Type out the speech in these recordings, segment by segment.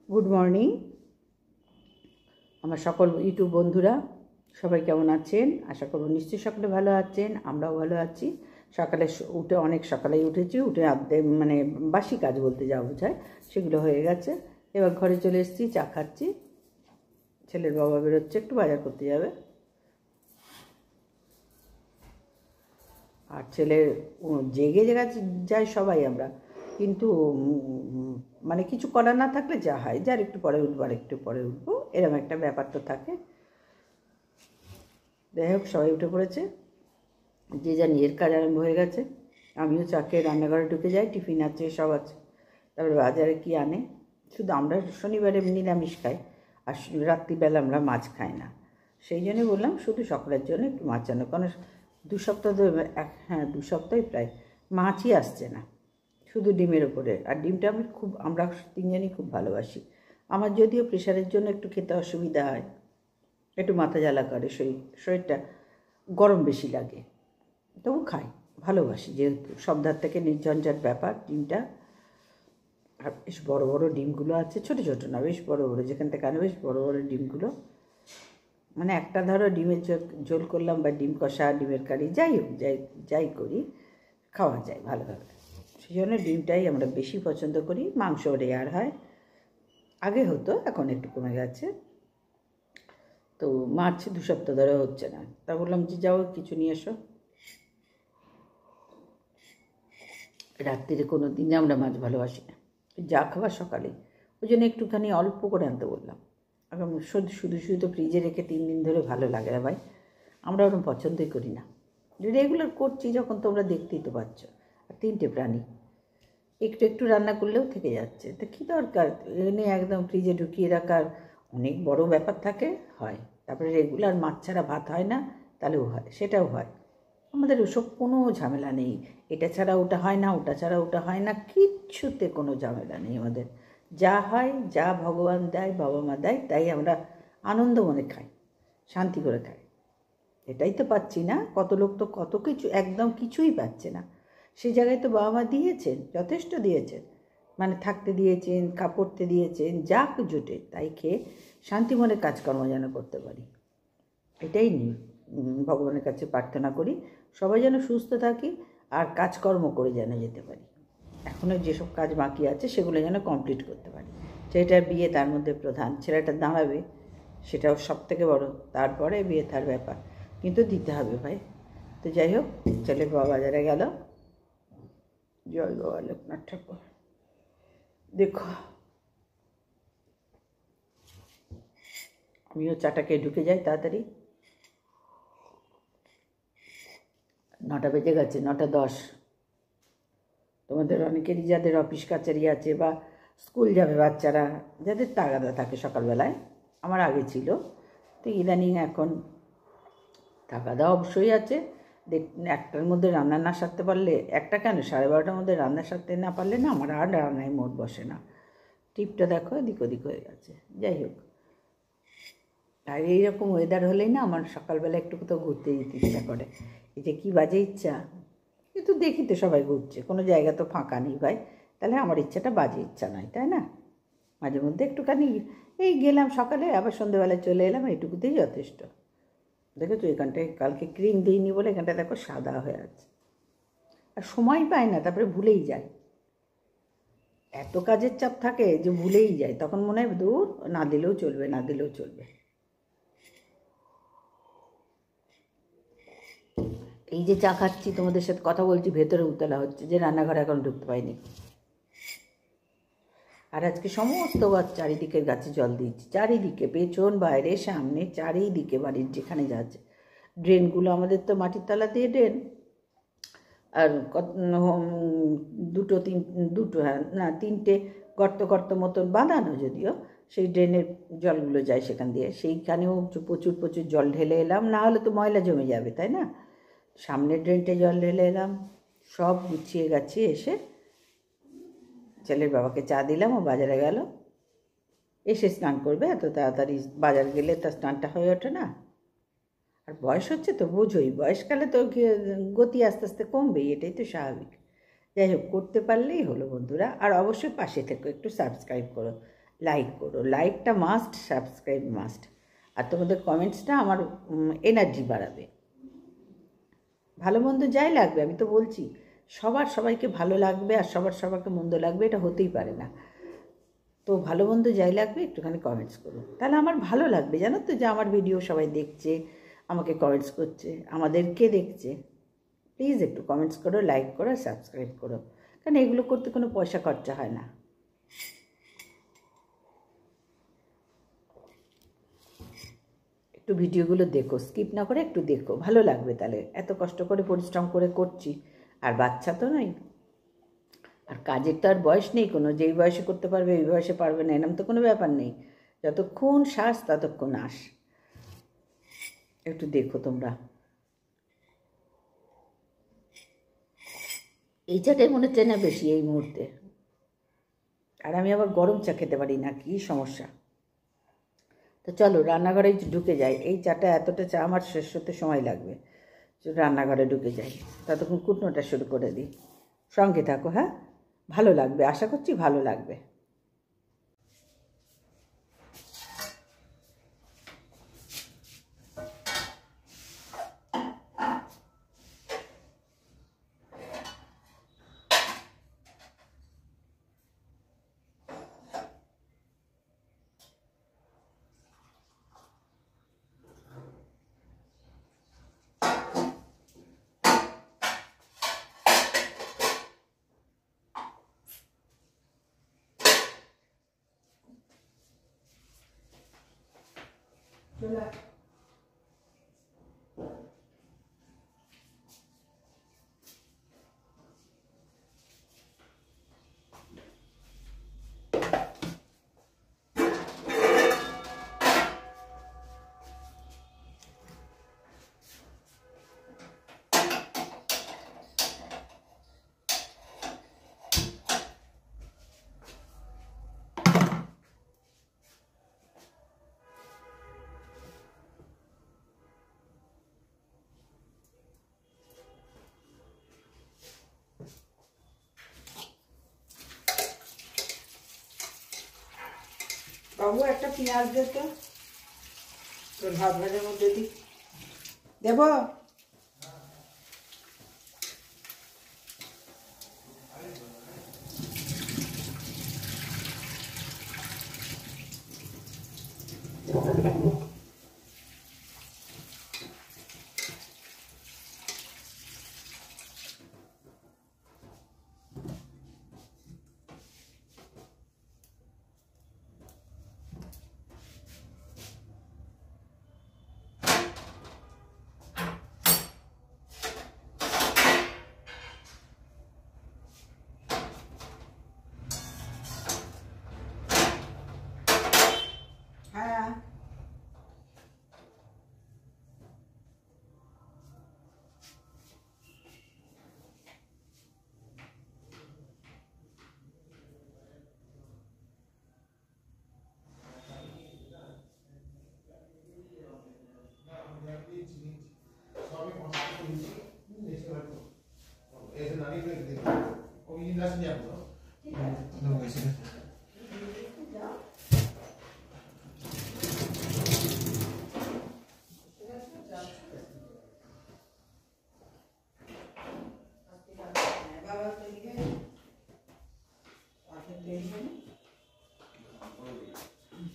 Good morning আমার সকল YouTube বন্ধুরা, সবাই কেমন আছেন? আশা করব নিশ্চয়ই সকলে ভালো আছেন, আমরাও ভালো আছি। সকালে উঠে অনেক সকালেই উঠেছি, উঠে মানে বাসি কাজ বলতে যা বোঝায় সেগুলো হয়ে গেছে। এবার ঘরে চলে এসেছি, চা খাচ্ছি। ছেলের বাবা বেরোচ্ছে, একটু বাজার করতে যাবে। আর ছেলে জেগে যায় সবাই আমরা, কিন্তু মানে কিছু করার না থাকলে যা হয়, যার একটু পরে উঠবো আর একটু পরে উঠবো, এরকম একটা ব্যাপার তো থাকে। যাই হোক, সবাই উঠে পড়েছে, যে যা নিজের কাজ আরম্ভ হয়ে গেছে। আমিও চাকে রান্নাঘরে ঢুকে যাই, টিফিন আছে, সব আছে। তারপরে বাজারে কি আনে, শুধু আমরা শনিবারে নিরামিষ খাই, আর রাত্রিবেলা আমরা মাছ খাই না। সেই জন্যই বললাম শুধু সকালের জন্য একটু মাছ আনো, কারণ 2 সপ্তাহ ধরে, 2 সপ্তাহে প্রায় মাছই আসছে না, শুধু ডিমের ওপরে। আর ডিমটা আমরা 3 জনই খুব ভালোবাসি। আমার যদিও প্রেশারের জন্য একটু খেতে অসুবিধা হয়, একটু মাথা জ্বালা করে, শরীরটা গরম বেশি লাগে, তবু খাই, ভালোবাসি, যেহেতু সব ধার থেকে নির্ঝঞ্ঝাট ব্যাপার ডিমটা। আর বেশ বড় বড় ডিমগুলো আছে, ছোটো ছোটো না, বেশ বড় বড়, যেখান থেকে আনে বেশ বড় বড় ডিমগুলো। মানে একটা ধরো ডিমের ঝোল করলাম, বা ডিম কষা, ডিমের কারি, যাই হোক, যাই করি, খাওয়া যায় ভালোভাবে। সেই জন্য ডিমটাই আমরা বেশি পছন্দ করি। মাংস রেয়ার হয়, আগে হতো, এখন একটু কমে গেছে। তো মাছ 2 সপ্তাহ ধরে হচ্ছে না, তা বললাম যে যাও কিছু নিয়ে এসো। রাত্রিরে কোনো দিন আমরা মাছ ভালোবাসি না, যা খাবার সকালে, ওই জন্য একটুখানি অল্প করে আনতে বললাম। এখন শুধু শুধু তো ফ্রিজে রেখে 3 দিন ধরে ভালো লাগে না ভাই, আমরা ওরকম পছন্দই করি না। রেগুলার করছি যখন, তোমরা দেখতেই তো পাচ্ছ। আর 3টে প্রাণী, একটু একটু রান্না করলেও থেকে যাচ্ছে, তো কী দরকার এনে একদম ফ্রিজে ঢুকিয়ে রাখার। অনেক বড় ব্যাপার থাকে, হয়। তারপরে রেগুলার মাছ ছাড়া ভাত হয় না, তাহলেও হয়, সেটাও হয়। আমাদের ওসব কোনো ঝামেলা নেই, এটা ছাড়া ওটা হয় না, ওটা ছাড়া ওটা হয় না, কিচ্ছুতে কোনো ঝামেলা নেই আমাদের। যা হয়, যা ভগবান দেয়, বাবা মা দেয়, তাই আমরা আনন্দ মনে খাই, শান্তি করে খাই। এটাই তো পাচ্ছি না, কত লোক তো কত কিছু একদম কিছুই পাচ্ছে না। সেই জায়গায় তো বাবা মা দিয়েছেন, যথেষ্ট দিয়েছেন, মানে থাকতে দিয়েছেন, কাপড়তে দিয়েছেন, যা জোটে তাই খেয়ে শান্তি মনে কাজকর্ম যেন করতে পারি, এটাই ভগবানের কাছে প্রার্থনা করি। সবাই যেন সুস্থ থাকি আর কাজকর্ম করে যেন যেতে পারি, এখনও যেসব কাজ বাকি আছে সেগুলো যেন কমপ্লিট করতে পারি। ছেলেটার বিয়ে তার মধ্যে প্রধান, ছেলেটা দাঁড়াবে সেটাও সব থেকে বড়, তারপরে বিয়ে তার ব্যাপার, কিন্তু দিতে হবে ভাই। তো যাই হোক, ছেলের বাবা বাজারে গেল। জয় বাবা লোকনাথ ঠাকুর। দেখো আমিও চাটাকে ঢুকে যাই তাড়াতাড়ি। 9টা বেজে গেছে, 9:10। তোমাদের অনেকেরই যাদের অফিস কাচারি আছে বা স্কুল যাবে বাচ্চারা, যাদের তাগাদা থাকে সকালবেলায়, আমার আগে ছিল, তো ইদানিং এখন তাগাদা অবশ্যই আছে। 1টার মধ্যে রান্না না সারতে পারলে, একটা কেন 12:30টার মধ্যে রান্না সারতে না পারলে না আমার আর রান্নায় মোট বসে না। টিপটা দেখো এদিক ওদিক হয়ে গেছে। যাই হোক, আর এইরকম ওয়েদার হলেই না আমার সকালবেলা একটু কোথাও ঘুরতে যেতে ইচ্ছা করে। এই যে কী বাজে ইচ্ছা, কিন্তু দেখি তো সবাই ঘুরছে, কোনো জায়গা তো ফাঁকা নেই ভাই, তাহলে আমার ইচ্ছাটা বাজে ইচ্ছা নয়, তাই না? মাঝে মধ্যে একটুখানি এই গেলাম সকালে, আবার সন্ধ্যেবেলায় চলে এলাম, এইটুকুতেই যথেষ্ট। দেখেছো এখানটায় কালকে ক্রিম দিইনি বলে এখানটা দেখো সাদা হয়ে আছে। আর সময় পায় না, তারপরে ভুলেই যায়, এত কাজের চাপ থাকে যে ভুলেই যায়, তখন মনে হয় দূর, না দিলেও চলবে, না দিলেও চলবে। এই যে চা খাচ্ছি, তোমাদের সাথে কথা বলছি, ভেতরে উতলা হচ্ছে যে রান্নাঘরে এখন ঢুকতে পাইনি। আর আজকে সমস্ত গাছ, চারিদিকের গাছে জল দিয়েছি, চারিদিকে, পেছন বাইরে সামনে চারিদিকে, বাড়ির যেখানে যাচ্ছে। ড্রেনগুলো আমাদের তো মাটির তলা দিয়ে ড্রেন, আর দুটো হ্যাঁ না 3টে গর্ত গর্ত মতন বাঁধানো, যদিও সেই ড্রেনের জলগুলো যায় সেখান দিয়ে, সেইখানেও প্রচুর প্রচুর জল ঢেলে এলাম, না হলে তো ময়লা জমে যাবে, তাই না? সামনের ড্রেনটে জল ঢেলে এলাম, সব গুছিয়ে গাছিয়ে এসে ছেলের বাবাকে চা দিলাম, ও বাজারে গেল, এসে স্নান করবে। এত তাড়াতাড়ি বাজার গেলে তার স্নানটা হয়ে ওঠে না। আর বয়স হচ্ছে তো বোঝোই, বয়সকালে তো গতি আস্তে আস্তে কমবেই, এটাই তো স্বাভাবিক। যাই হোক, করতে পারলেই হলো বন্ধুরা। আর অবশ্যই পাশে থেকো, একটু সাবস্ক্রাইব করো, লাইক করো, লাইকটা মাস্ট, সাবস্ক্রাইব মাস্ট। আর তোমাদের কমেন্টসটা আমার এনার্জি বাড়াবে। ভালো মন্দ যাই লাগবে, আমি তো বলছি সবার সবাইকে ভালো লাগবে আর সবার সবাইকে মন্দ লাগবে, এটা হতেই পারে না। তো ভালো মন্দ যাই লাগবে একটুখানি কমেন্টস করুন, তাহলে আমার ভালো লাগবে, জানো তো, যে আমার ভিডিও সবাই দেখছে, আমাকে কমেন্টস করছে, আমাদেরকে দেখছে। প্লিজ একটু কমেন্টস করো, লাইক করো, সাবস্ক্রাইব করো, কারণ এগুলো করতে কোনো পয়সা খরচা হয় না। একটু ভিডিওগুলো দেখো, স্কিপ না করে একটু দেখো, ভালো লাগবে, তাহলে এত কষ্ট করে পরিশ্রম করে করছি, আর বাচ্চা তো নয়, আর কাজের তো আর বয়স নেই কোনো, যেই বয়সে করতে পারবে ওই বয়সে পারবে না এরকম তো কোনো ব্যাপার নেই, যতক্ষণ শ্বাস ততক্ষণ আস। একটু দেখো তোমরা। এই চাটাই মনে হচ্ছে না বেশি এই মুহূর্তে, আর আমি আবার গরম চা খেতে পারি না, কী সমস্যা। তো চলো রান্নাঘরে ঢুকে যাই, এই চাটা এতটা চা আমার শেষ হতে সময় লাগবে, রান্নাঘরে ঢুকে যাই, ততক্ষণ কুটনোটা শুরু করে দিই। সঙ্গে থাকো, হ্যাঁ, ভালো লাগবে, আশা করছি ভালো লাগবে। বাবু একটা পেঁয়াজ দে তো, তোর ভাত ভাজার মধ্যে দিই, দেব?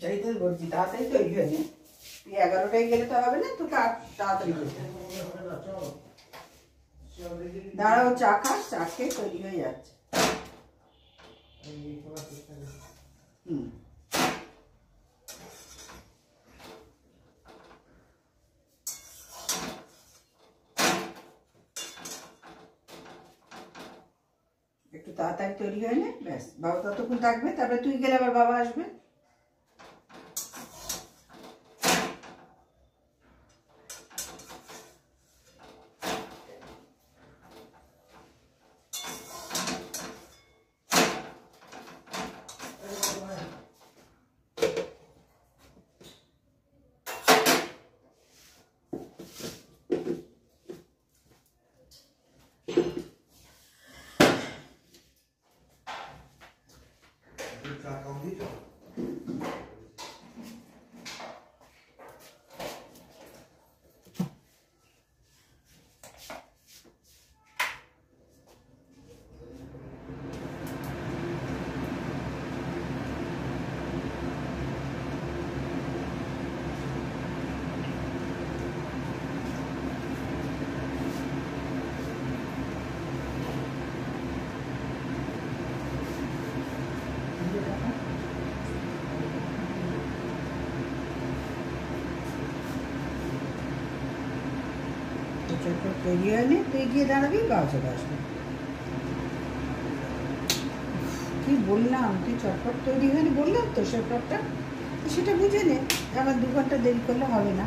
চাইতে বলছি তাড়াতাড়ি তৈরি হয়ে নে, তুই 11টায় গেলে তো হবে না, তোকে তাড়াতাড়ি করতে হবে। দাঁড়াও, চা খাস, চা খেয়ে তৈরি হয়ে যাচ্ছে। একটু তাড়াতাড়ি তৈরি হয়ে নে, ব্যাস। বাবা ততক্ষণ থাকবে, তারপরে তুই গেলে আবার বাবা আসবে। চটপট তৈরি হয়ে নে, তুই গিয়ে দাঁড়াবি, বাবা চলে আসবে। কি বললাম, তুই চটপট তৈরি হয়ে নে বললাম তো, চটপটটা সেটা বুঝে নে। আবার 2 ঘন্টা দেরি করলে হবে না।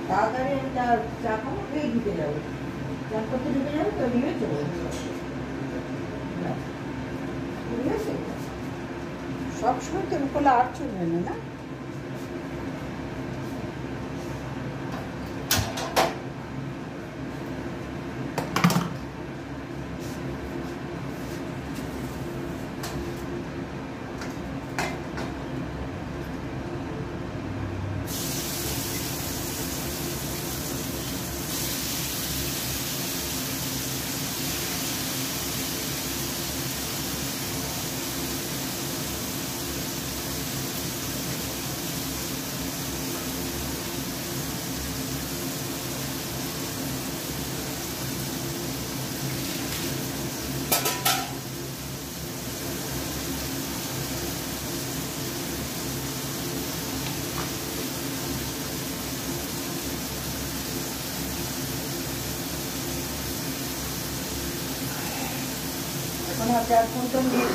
তাড়াতাড়ি চা খাবো, এই ঢুকে যাবো, চটপটে ঢুকে যাবো, তৈরি হয়ে চলে যাবে। সবসময় তো রুকোলা আর চলবে না, না? এখন হাতে আর ফোনটা নিয়ে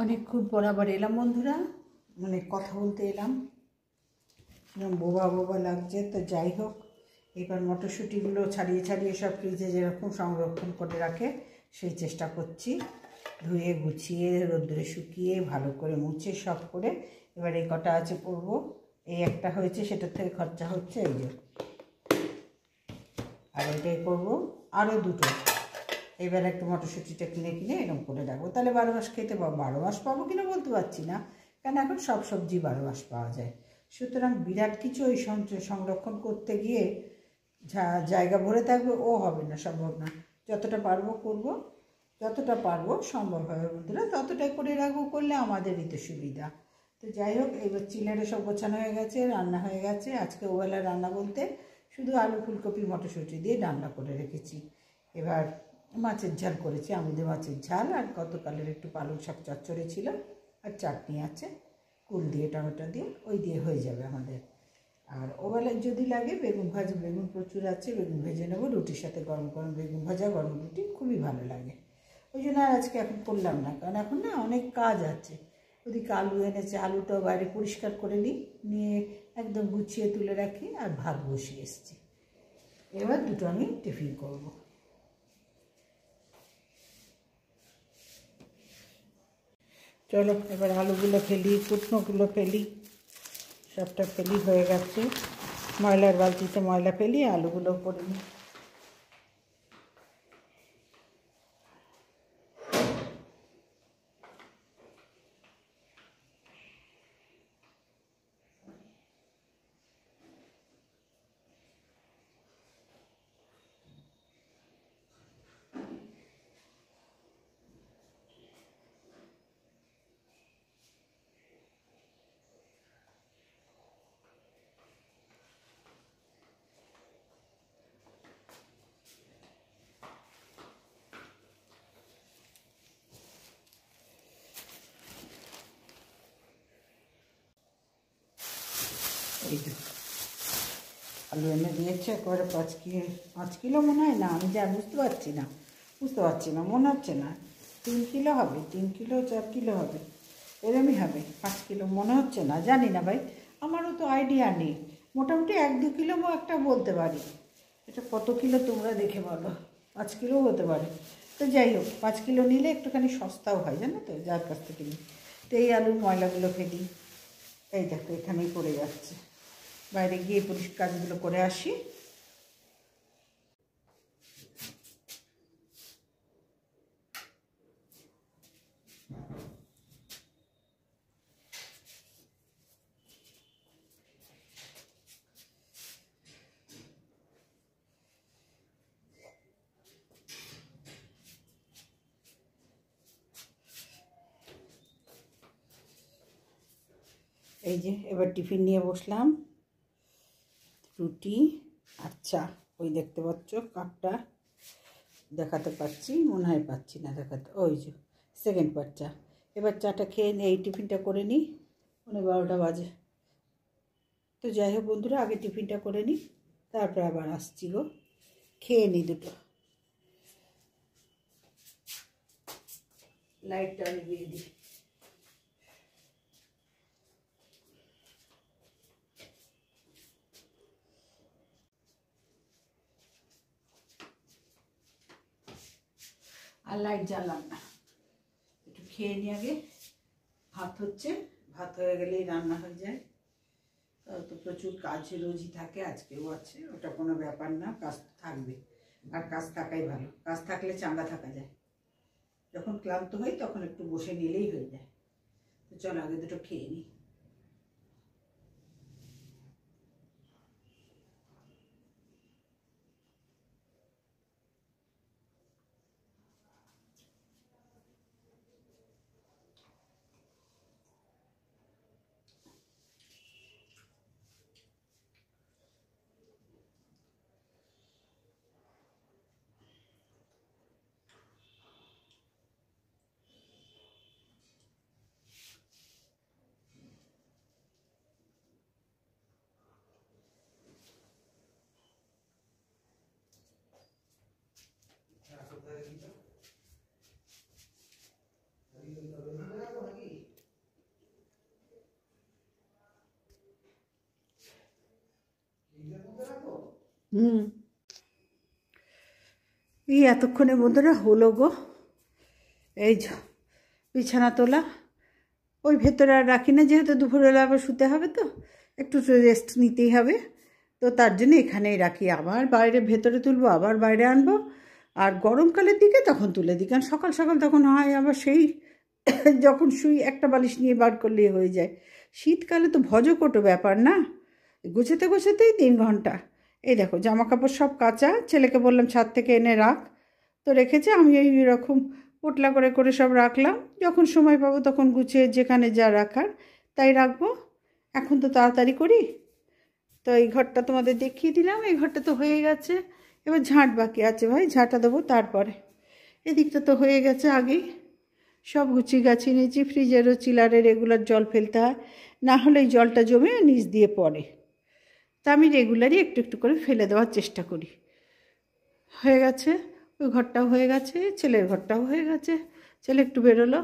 অনেকক্ষণ পর আবার এলাম বন্ধুরা, মানে কথা বলতে এলাম, বোবা বোবা লাগছে। তো যাই হোক, এবার মটরশুঁটিগুলো ছাড়িয়ে ছাড়িয়ে সব ফ্রিজে যেরকম সংরক্ষণ করে রাখে সেই চেষ্টা করছি। ধুয়ে গুছিয়ে রোদ্দুরে শুকিয়ে ভালো করে মুছে সব করে এবার এই কটা আছে করব। এই একটা হয়েছে, সেটার থেকে খরচা হচ্ছে এই যে, আর এটাই করবো আরও দুটো। এবার একটু মটরশুঁটিটা কিনে কিনে এরকম করে রাখবো, তাহলে 12 মাস খেতে পাবো। 12 মাস পাবো কিনা বলতে পারছি না, কারণ এখন সব সবজি 12 মাস পাওয়া যায়। সুতরাং বিরাট কিছু ওই সংরক্ষণ করতে গিয়ে জায়গা ভরে থাকবে ও হবে না, সম্ভব না। যতটা পারবো করব, যতটা পারবো সম্ভব হবে বন্ধুরা ততটাই করে রাখবো, করলে আমাদেরই তো সুবিধা। তো যাই হোক, এবার চিলেরে সব গোছানো হয়ে গেছে, রান্না হয়ে গেছে। আজকে ওবেলা রান্না বলতে শুধু আলু ফুলকপি মটরশুঁটি দিয়ে রান্না করে রেখেছি। এবার মাছের ঝাল করেছি, আমাদের মাছের ঝাল, আর গতকালের একটু পালং শাক চচ্চড়ি ছিল, আর চাটনি আছে কুল দিয়ে টমেটো দিয়ে, ওই দিয়ে হয়ে যাবে আমাদের। আর ওবেলায় যদি লাগে বেগুন ভাজা, বেগুন প্রচুর আছে, বেগুন ভেজে নেবো রুটির সাথে। গরম গরম বেগুন ভাজা, গরম রুটি খুবই ভালো লাগে। ওই জন্য আর আজকে এখন করলাম না, কারণ এখন না অনেক কাজ আছে। ওদিকে আলু এনেছে, আলুটাও বাইরে পরিষ্কার করে নিই, নিয়ে একদম গুছিয়ে তুলে রাখি, আর ভাত বসিয়ে এসেছি। এবার দুটো আমি টিফিন করবো। চলো এবার আলুগুলো ফেলি, কুটনোগুলো ফেলি, সবটা ফেলি, হয়ে গেছে। ময়লার বালতিতে ময়লা ফেলি, আলুগুলো করে নিই। এই যে আলু এনে দিয়েছে একবারে 5 কিলো মনে হয়, না আমি যা বুঝতে পারছি না, মনে হচ্ছে না 3 কিলো হবে, 3 কিলো 4 কিলো হবে, এরমই হবে। 5 কিলো মনে হচ্ছে না, জানি না ভাই, আমারও তো আইডিয়া নেই। মোটামুটি 1-2 কিলো একটা বলতে পারি। এটা কত কিলো তোমরা দেখে বলো, 5 কিলো হতে পারে। তো যাই হোক, 5 কিলো নিলে একটুখানি সস্তাও হয়, জানো তো, যার কাছ থেকে নিই। তো এই আলুর ময়লাগুলো ফেলি, এই দেখো এখানেই পড়ে যাচ্ছে, বাইরে গিয়ে পরিষ্কার কাজগুলো করে আসি। এই যে এবার টিফিন নিয়ে বসলাম, রুটি আর চা। ওই দেখতে পাচ্ছ কাপটা, দেখাতে পাচ্ছি মনে হয়, পাচ্ছি না দেখাতে, ওই যে সেকেন্ড পার্ট চা। এবার চাটা খেয়ে এই টিফিনটা করে নিই, 12টা বাজে। তো যাই হোক বন্ধুরা, আগে টিফিনটা করে নিই, তারপরে আবার আসছি গো, খেয়ে নিই দুটো। লাইটটা নিভিয়ে দিই। আর লাইট জ্বালাম না, একটু খেয়ে নিই আগে। ভাত হচ্ছে, ভাত হয়ে গেলেই রান্না হয়ে যায়। তো প্রচুর কাজ রোজই থাকে, আজকেও আছে, ওটা কোনো ব্যাপার না, কাজ থাকবে। আর কাজ থাকাই ভালো, কাজ থাকলে চাঙ্গা থাকা যায়। যখন ক্লান্ত হই তখন একটু বসে নিলেই হয়ে যায়। তো চল আগে দুটো খেয়ে নিই। হুম, এই এতক্ষণের মধ্যে না হলো গো। এই যে বিছানা তোলা, ওই ভেতরে আর রাখি না, যেহেতু দুপুরবেলা আবার শুতে হবে, তো একটু রেস্ট নিতেই হবে, তো তার জন্য এখানেই রাখি। আবার বাইরে ভেতরে তুলবো, আবার বাইরে আনবো, আর গরমকালের দিকে তখন তুলে দিই, কারণ সকাল সকাল তখন হয় আবার সেই যখন শুই একটা বালিশ নিয়ে বার করলেই হয়ে যায়। শীতকালে তো ভজকটো ব্যাপার না, গোছাতে গোছাতেই 3 ঘন্টা। এই দেখো জামা কাপড় সব কাচা, ছেলেকে বললাম ছাদ থেকে এনে রাখ, তো রেখেছে। আমি এই রকম পোটলা করে করে সব রাখলাম, যখন সময় পাবো তখন গুছিয়ে যেখানে যা রাখার তাই রাখবো। এখন তো তাড়াতাড়ি করি। তো এই ঘরটা তোমাদের দেখিয়ে দিলাম, এই ঘরটা তো হয়ে গেছে। এবার ঝাঁট বাকি আছে ভাই, ঝাঁটা দেবো তারপরে। এদিকটা তো হয়ে গেছে আগেই, সব গুছিয়ে গাছিয়ে নিয়েছি। ফ্রিজেরও চিলারে রেগুলার জল ফেলতে হয়, না হলে এই জলটা জমে নিচ দিয়ে পড়ে, তা আমি রেগুলারই একটু একটু করে ফেলে দেওয়ার চেষ্টা করি। হয়ে গেছে, ওই ঘরটাও হয়ে গেছে, ছেলের ঘরটাও হয়ে গেছে। ছেলে একটু বেরোলো,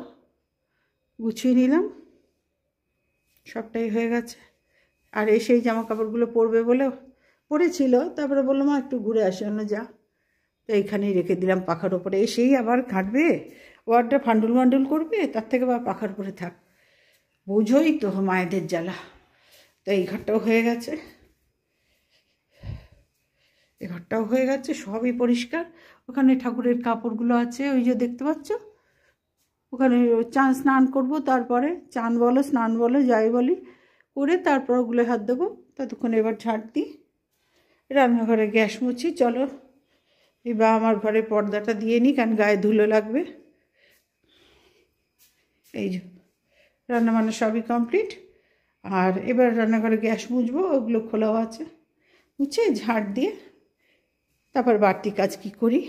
গুছিয়ে নিলাম, সবটাই হয়ে গেছে। আর এসেই জামা কাপড়গুলো পরবে বলে পরেছিল, তারপরে বললাম মা একটু ঘুরে আসে, না যা, তো এইখানেই রেখে দিলাম পাখার ওপরে। এসেই আবার ঘাঁটবে, ওয়ার্ডটা ফান্ডুল মান্ডুল করবে, তার থেকে বা পাখার উপরে থাক, বুঝোই তো মায়েদের জ্বালা। তো এই ঘরটাও হয়ে গেছে, এই ঘরটাও হয়ে গেছে, সবই পরিষ্কার। ওখানে ঠাকুরের কাপড়গুলো আছে, ওই যে দেখতে পাচ্ছ, ওখানে স্নান করব, তারপরে চান বলো স্নান বলো যাই বলি করে তারপর ওগুলো হাত দেবো। ততক্ষণ এবার ঝাড় দিই, রান্নাঘরে গ্যাস মুছি। চলো এবার আমার ঘরে পর্দাটা দিয়ে নিই, কারণ গায়ে ধুলো লাগবে। এই যে রান্না বান্না সবই কমপ্লিট, আর এবার রান্নাঘরে গ্যাস মুছবো, ওগুলো খোলাও আছে, মুছে ঝাড় দিয়ে তারপর বাড়তি কাজ কি করি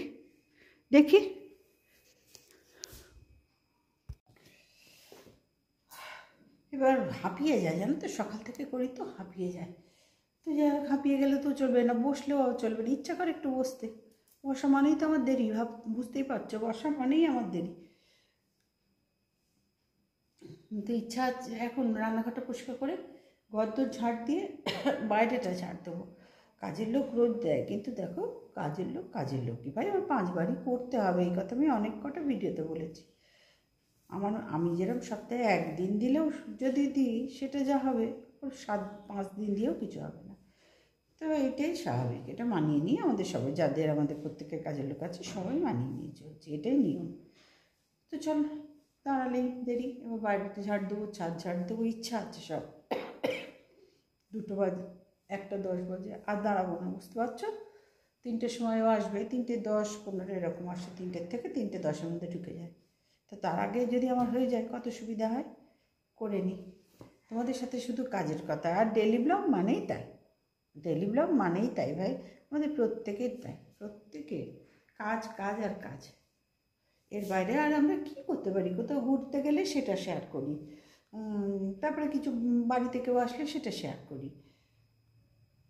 দেখি। এবার হাঁপিয়ে যায়, জানো তো, সকাল থেকে করি তো হাঁপিয়ে যায়। তো যাই হোক, হাঁপিয়ে গেলে তো চলবে না, বসলেও চলবে না, ইচ্ছা করে একটু বসতে। বসা মানেই তো আমার দেরি, বুঝতেই পারছো, বসা মানেই আমার দেরি। কিন্তু ইচ্ছা আছে এখন রান্নাঘরটা পরিষ্কার করে ঘরদোর ঝাড় দিয়ে বাইরেটা ঝাড় দেবো। কাজের লোক রোজ দেয়, কিন্তু দেখো কাজের লোকই ভাই আমার 5 বারই করতে হবে, এই কথা আমি অনেক কটা ভিডিওতে বলেছি। আমি যেরকম সপ্তাহে 1 দিন দিলেও যদি দিই, সেটা যা হবে, ওর 5 দিন দিয়েও কিছু হবে না। তো এটাই স্বাভাবিক, এটা মানিয়ে নিয়ে আমাদের সবাই, যাদের আমাদের প্রত্যেকের কাজের লোক আছে, সবাই মানিয়ে নিয়ে চলছে, এটাই নিয়ম। তো চল, দাঁড়ালেই দেরি, এবার বাইরেতে ঝাড় দেবো, ছাদ ঝাড় দেবো, ইচ্ছা আছে সব। 2টো বাজে, 1টা 10 বাজে, আর দাঁড়াবো না, বুঝতে পারছো। 3টের সময়ও আসবে, 3টে 10-15 এরকম আসে, 3টের থেকে 3টে 10-এর মধ্যে ঢুকে যায়। তো তার আগে যদি আমার হয়ে যায় কত সুবিধা হয়, করে নিই। তোমাদের সাথে শুধু কাজের কথা, আর ডেলি ব্লগ মানেই তাই, ডেলি ব্লগ মানেই তাই ভাই, আমাদের প্রত্যেকের তাই, প্রত্যেকের কাজ কাজ আর কাজ। এর বাইরে আর আমরা কী করতে পারি? কোথাও ঘুরতে গেলে সেটা শেয়ার করি, তারপরে কিছু বাড়িতে কেউ আসলে সেটা শেয়ার করি,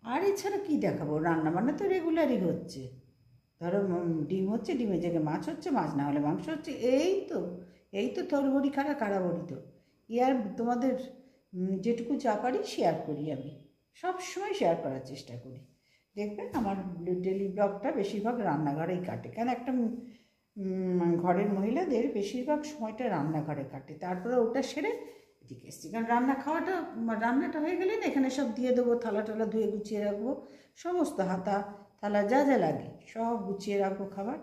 আর এছাড়া কী দেখাবো? রান্নাবান্না তো রেগুলারই হচ্ছে, ধরো ডিম হচ্ছে, ডিমের জায়গায় মাছ হচ্ছে, মাছ না হলে মাংস হচ্ছে, এই তো থরবড়ি খাড়া কাড়াবড়ি। তো আর তোমাদের যেটুকু যা পারি শেয়ার করি, আমি সব সময় শেয়ার করার চেষ্টা করি। দেখবেন আমার ডেলি ব্লগটা বেশিরভাগ রান্নাঘরেই কাটে, কেন একটা ঘরের মহিলাদের বেশিরভাগ সময়টা রান্নাঘরে কাটে, তারপরে ওটা সেরে এদিকে এসছি, কারণ রান্নাটা হয়ে গেলে না, এখানে সব দিয়ে দেবো, থালা টালা ধুয়ে গুছিয়ে রাখবো, সমস্ত হাতা থালা যা যা লাগে সব গুছিয়ে রাখবো খাবার।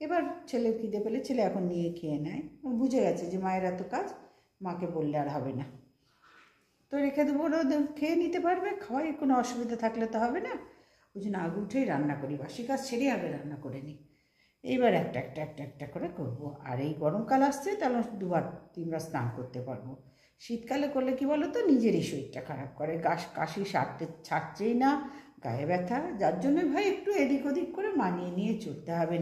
এবার ছেলে খিদে পেলে ছেলে এখন নিয়ে খেয়ে নেয়, বুঝে গেছে যে মায়ের এত কাজ, মাকে বললে আর হবে না, তো রেখে দেবো, ওরা খেয়ে নিতে পারবে, খাওয়াই কোনো অসুবিধা থাকলে তো হবে না। ওই জন্য আগে উঠেই রান্না করি, বাসি কাজ ছেড়ে আগে রান্না করে নিই। এইবার একটা করে করবো। আর এই গরমকাল আসছে, তাহলে 2-3বার স্নান করতে পারবো। শীতকালে করলে কি বলো তো, নিজেরই শরীরটা খারাপ করে, কাশি ছাড়ছেই না, গায়ে ব্যথা, যার জন্য ভাই একটু এদিক ওদিক করে মানিয়ে নিয়ে চলতে হবে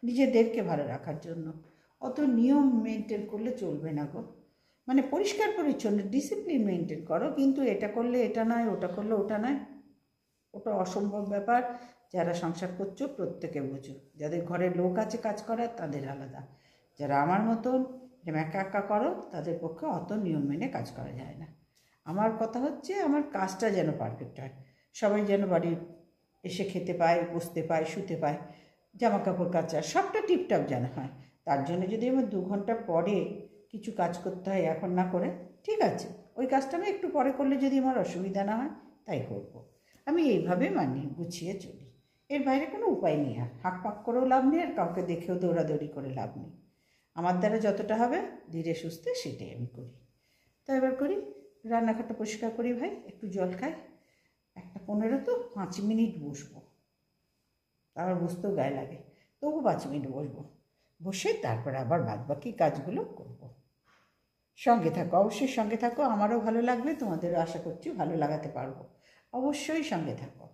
নিজেদেরকে ভালো রাখার জন্য। অত নিয়ম মেনটেন করলে চলবে না গো, মানে পরিষ্কার পরিচ্ছন্ন ডিসিপ্লিন মেনটেন করো, কিন্তু এটা করলে এটা নয়, ওটা করলে ওটা নয়, ওটা অসম্ভব ব্যাপার। যারা সংসার করছো প্রত্যেকে বোঝো, যাদের ঘরে লোক আছে কাজ করার তাদের আলাদা, যারা আমার মতন একা একা করো তাদের পক্ষে অত নিয়ম মেনে কাজ করা যায় না। আমার কথা হচ্ছে আমার কাজটা যেন পারফেক্ট হয়, সবাই যেন বাড়ির এসে খেতে পায়, বসতে পায়, শুতে পায়, জামা কাপড় কাচা সবটা টিপটাপ যেন হয়। তার জন্য যদি আমার 2 ঘন্টা পরে কিছু কাজ করতে হয় এখন না করে, ঠিক আছে, ওই কাজটা আমি একটু পরে করলে যদি আমার অসুবিধা না হয় তাই করব। আমি এইভাবে গুছিয়ে চলি। এর বাইরে কোনো উপায় নেই, আর হাঁক পাক করেও লাভ নেই, আর কাউকে দেখেও দৌড়াদৌড়ি করে লাভ নেই। আমার দ্বারা যতটা হবে ধীরে সুস্থে সেটাই আমি করি। তো এবার করি, রান্নাঘরটা পরিষ্কার করি ভাই, একটু জল খাই, 1:15 তো 5 মিনিট বসবো, আবার বসতেও গায়ে লাগে, তবু 5 মিনিট বসবো, বসে তারপর আবার বাদবাকি কাজগুলো করব। সঙ্গে থাকো, অবশ্যই সঙ্গে থাকো, আমারও ভালো লাগবে, তোমাদেরও আশা করছি ভালো লাগাতে পারবো। অবশ্যই সঙ্গে থাকো।